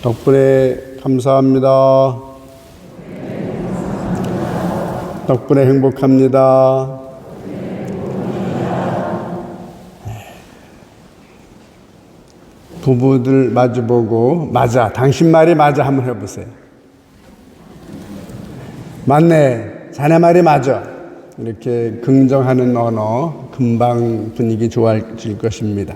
덕분에 감사합니다. 덕분에 행복합니다. 부부들 마주보고 맞아, 당신 말이 맞아 한번 해보세요. 맞네, 자네 말이 맞아. 이렇게 긍정하는 언어 금방 분위기 좋아질 것입니다.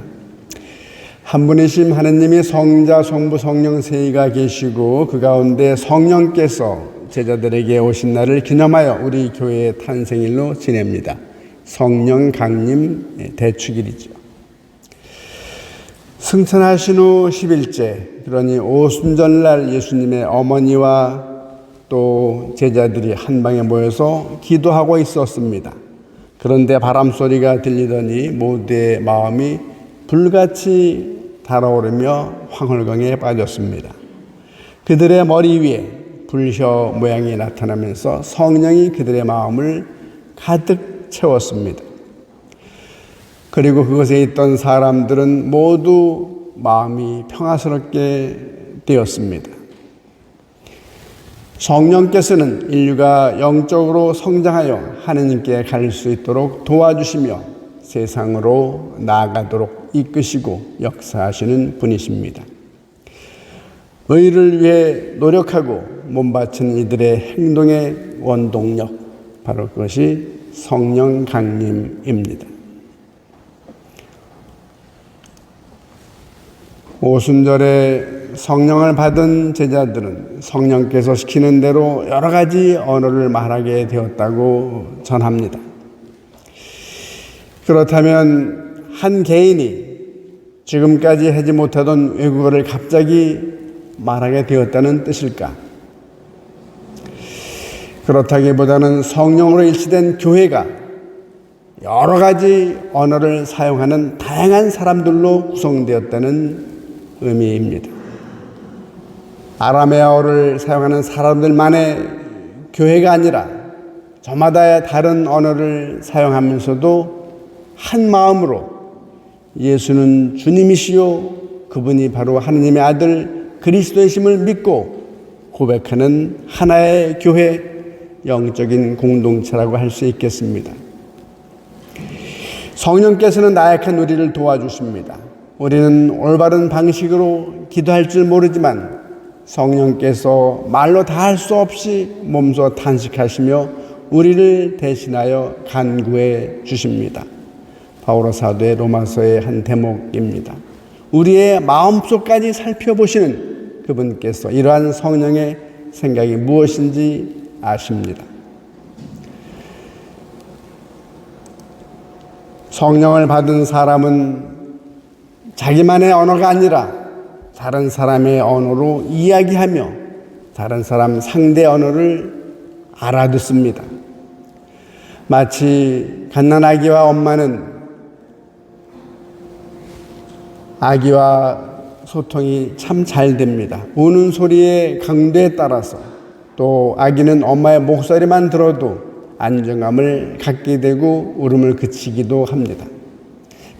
한 분이신 하느님이 성자, 성부, 성령 세위가 계시고 그 가운데 성령께서 제자들에게 오신 날을 기념하여 우리 교회의 탄생일로 지냅니다. 성령 강림 대축일이죠. 승천하신 후 10일째, 그러니 오순절날 예수님의 어머니와 또 제자들이 한 방에 모여서 기도하고 있었습니다. 그런데 바람소리가 들리더니 모두의 마음이 불같이 달아오르며 황홀경에 빠졌습니다. 그들의 머리 위에 불혀 모양이 나타나면서 성령이 그들의 마음을 가득 채웠습니다. 그리고 그곳에 있던 사람들은 모두 마음이 평화스럽게 되었습니다. 성령께서는 인류가 영적으로 성장하여 하느님께 갈 수 있도록 도와주시며 세상으로 나아가도록 이끄시고 역사하시는 분이십니다. 의를 위해 노력하고 몸바치는 이들의 행동의 원동력, 바로 그것이 성령 강림입니다. 오순절에 성령을 받은 제자들은 성령께서 시키는 대로 여러 가지 언어를 말하게 되었다고 전합니다. 그렇다면 한 개인이 지금까지 하지 못하던 외국어를 갑자기 말하게 되었다는 뜻일까? 그렇다기보다는 성령으로 일치된 교회가 여러 가지 언어를 사용하는 다양한 사람들로 구성되었다는 의미입니다. 아라메어를 사용하는 사람들만의 교회가 아니라 저마다의 다른 언어를 사용하면서도 한 마음으로 예수는 주님이시요 그분이 바로 하느님의 아들 그리스도이심을 믿고 고백하는 하나의 교회, 영적인 공동체라고 할 수 있겠습니다. 성령께서는 나약한 우리를 도와주십니다. 우리는 올바른 방식으로 기도할 줄 모르지만 성령께서 말로 다 할 수 없이 몸소 탄식하시며 우리를 대신하여 간구해 주십니다. 바오로 사도의 로마서의 한 대목입니다. 우리의 마음속까지 살펴보시는 그분께서 이러한 성령의 생각이 무엇인지 아십니다. 성령을 받은 사람은 자기만의 언어가 아니라 다른 사람의 언어로 이야기하며 다른 사람 상대 언어를 알아듣습니다. 마치 갓난아기와 엄마는 아기와 소통이 참 잘 됩니다. 우는 소리의 강도에 따라서 또 아기는 엄마의 목소리만 들어도 안정감을 갖게 되고 울음을 그치기도 합니다.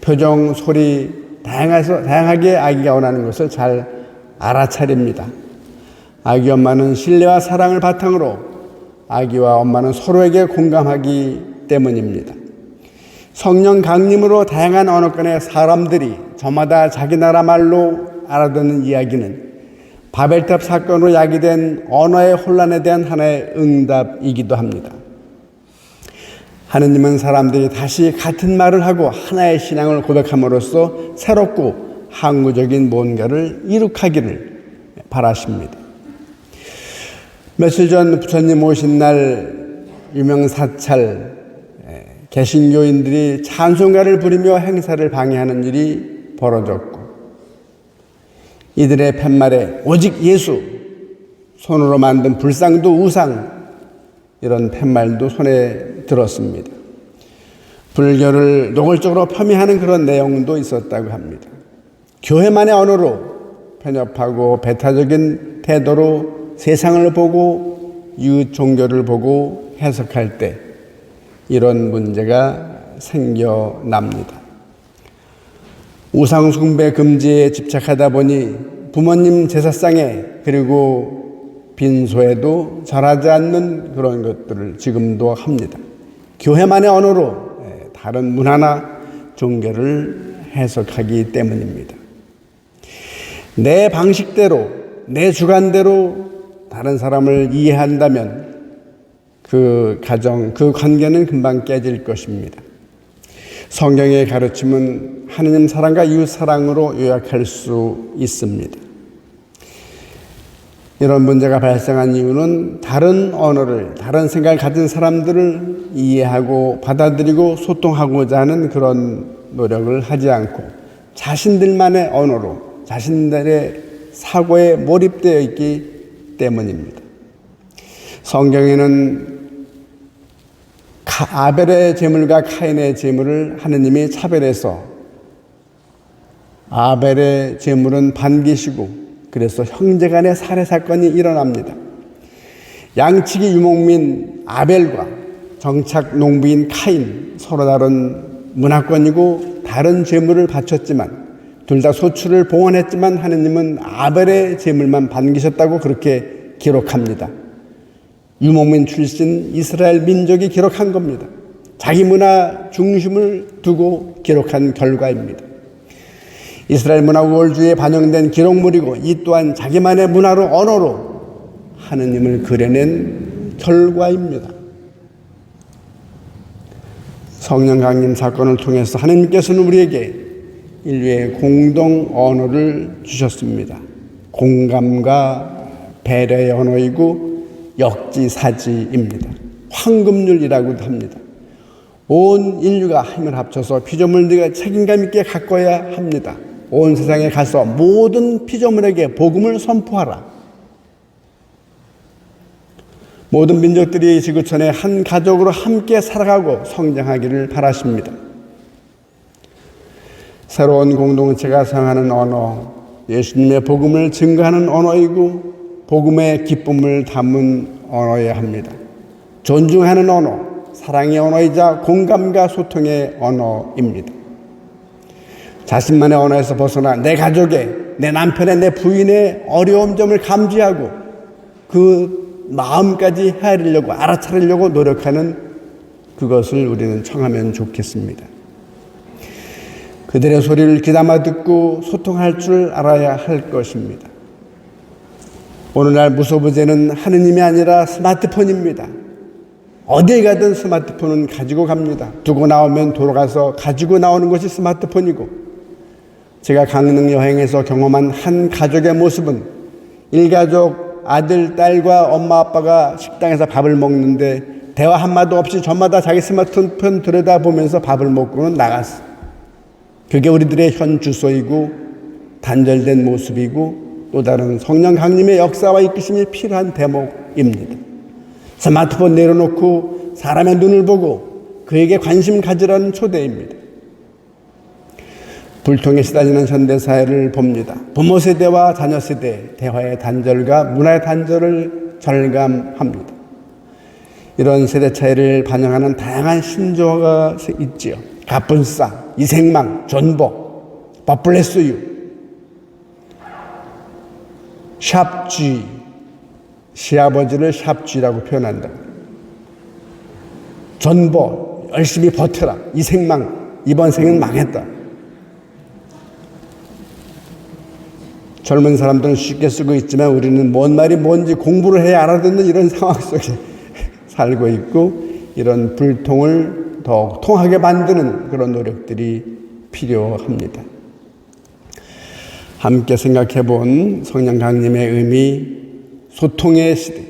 표정, 소리 다양하게 아기가 원하는 것을 잘 알아차립니다. 아기 엄마는 신뢰와 사랑을 바탕으로 아기와 엄마는 서로에게 공감하기 때문입니다. 성령 강림으로 다양한 언어권의 사람들이 저마다 자기 나라 말로 알아듣는 이야기는 바벨탑 사건으로 야기된 언어의 혼란에 대한 하나의 응답이기도 합니다. 하느님은 사람들이 다시 같은 말을 하고 하나의 신앙을 고백함으로써 새롭고 항구적인 뭔가를 이룩하기를 바라십니다. 며칠 전 부처님 오신 날 유명사찰 개신교인들이 찬송가를 부르며 행사를 방해하는 일이 벌어졌고 이들의 팻말에 오직 예수, 손으로 만든 불상도 우상, 이런 팻말도 손에 들었습니다. 불교를 노골적으로 폄훼하는 그런 내용도 있었다고 합니다. 교회만의 언어로 편협하고 배타적인 태도로 세상을 보고 이웃 종교를 보고 해석할 때 이런 문제가 생겨납니다. 우상숭배 금지에 집착하다 보니 부모님 제사상에 그리고 빈소에도 절하지 않는 그런 것들을 지금도 합니다. 교회만의 언어로 다른 문화나 종교를 해석하기 때문입니다. 내 방식대로, 내 주관대로 다른 사람을 이해한다면 그 가정, 그 관계는 금방 깨질 것입니다. 성경의 가르침은 하느님 사랑과 이웃 사랑으로 요약할 수 있습니다. 이런 문제가 발생한 이유는 다른 언어를, 다른 생각을 가진 사람들을 이해하고 받아들이고 소통하고자 하는 그런 노력을 하지 않고 자신들만의 언어로 자신들의 사고에 몰입되어 있기 때문입니다. 성경에는 아벨의 제물과 카인의 제물을 하느님이 차별해서 아벨의 제물은 반기시고 그래서 형제간의 살해 사건이 일어납니다. 양치기 유목민 아벨과 정착 농부인 카인, 서로 다른 문화권이고 다른 제물을 바쳤지만 둘 다 소출을 봉헌했지만 하느님은 아벨의 제물만 반기셨다고 그렇게 기록합니다. 유목민 출신 이스라엘 민족이 기록한 겁니다. 자기 문화 중심을 두고 기록한 결과입니다. 이스라엘 문화 우월주의에 반영된 기록물이고 이 또한 자기만의 문화로 언어로 하느님을 그려낸 결과입니다. 성령 강림 사건을 통해서 하느님께서는 우리에게 인류의 공동 언어를 주셨습니다. 공감과 배려의 언어이고 역지사지입니다. 황금률이라고도 합니다. 온 인류가 힘을 합쳐서 피조물들과 책임감 있게 가꿔야 합니다. 온 세상에 가서 모든 피조물에게 복음을 선포하라. 모든 민족들이 지구촌에 한 가족으로 함께 살아가고 성장하기를 바라십니다. 새로운 공동체가 사용하는 언어, 예수님의 복음을 증거하는 언어이고 복음의 기쁨을 담은 언어여야 합니다. 존중하는 언어, 사랑의 언어이자 공감과 소통의 언어입니다. 자신만의 언어에서 벗어나 내 가족의, 내 남편의, 내 부인의 어려운 점을 감지하고 그 마음까지 헤아리려고 알아차리려고 노력하는 그것을 우리는 청하면 좋겠습니다. 그들의 소리를 귀담아 듣고 소통할 줄 알아야 할 것입니다. 오늘날 무소부재는 하느님이 아니라 스마트폰입니다. 어디에 가든 스마트폰은 가지고 갑니다. 두고 나오면 돌아가서 가지고 나오는 것이 스마트폰이고 제가 강릉 여행에서 경험한 한 가족의 모습은 일가족 아들, 딸과 엄마, 아빠가 식당에서 밥을 먹는데 대화 한마디 없이 저마다 자기 스마트폰 들여다보면서 밥을 먹고는 나갔어. 그게 우리들의 현 주소이고 단절된 모습이고 또 다른 성령 강림의 역사와 이끄심이 필요한 대목입니다. 스마트폰 내려놓고 사람의 눈을 보고 그에게 관심 가지라는 초대입니다. 불통에 시달리는 현대사회를 봅니다. 부모 세대와 자녀 세대 대화의 단절과 문화의 단절을 절감합니다. 이런 세대 차이를 반영하는 다양한 신조어가 있지요. 갑분싸, 이생망, 존버, 버플레스유, 샵쥐, 시아버지를 샵쥐라고 표현한다. 존버, 열심히 버텨라. 이생망, 이번 생은 망했다. 젊은 사람들은 쉽게 쓰고 있지만 우리는 뭔 말이 뭔지 공부를 해야 알아듣는 이런 상황 속에 살고 있고 이런 불통을 더욱 통하게 만드는 그런 노력들이 필요합니다. 함께 생각해 본 성령 강림의 의미, 소통의 시대,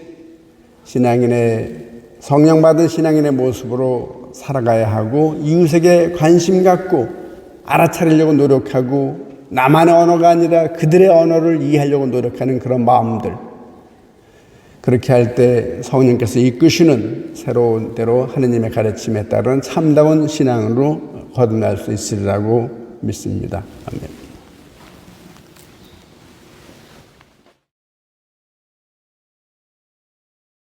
신앙인의 성령 받은 신앙인의 모습으로 살아가야 하고 이웃에게 관심 갖고 알아차리려고 노력하고 나만의 언어가 아니라 그들의 언어를 이해하려고 노력하는 그런 마음들, 그렇게 할 때 성령께서 이끄시는 새로운 때로 하느님의 가르침에 따른 참다운 신앙으로 거듭날 수 있으리라고 믿습니다. 아멘.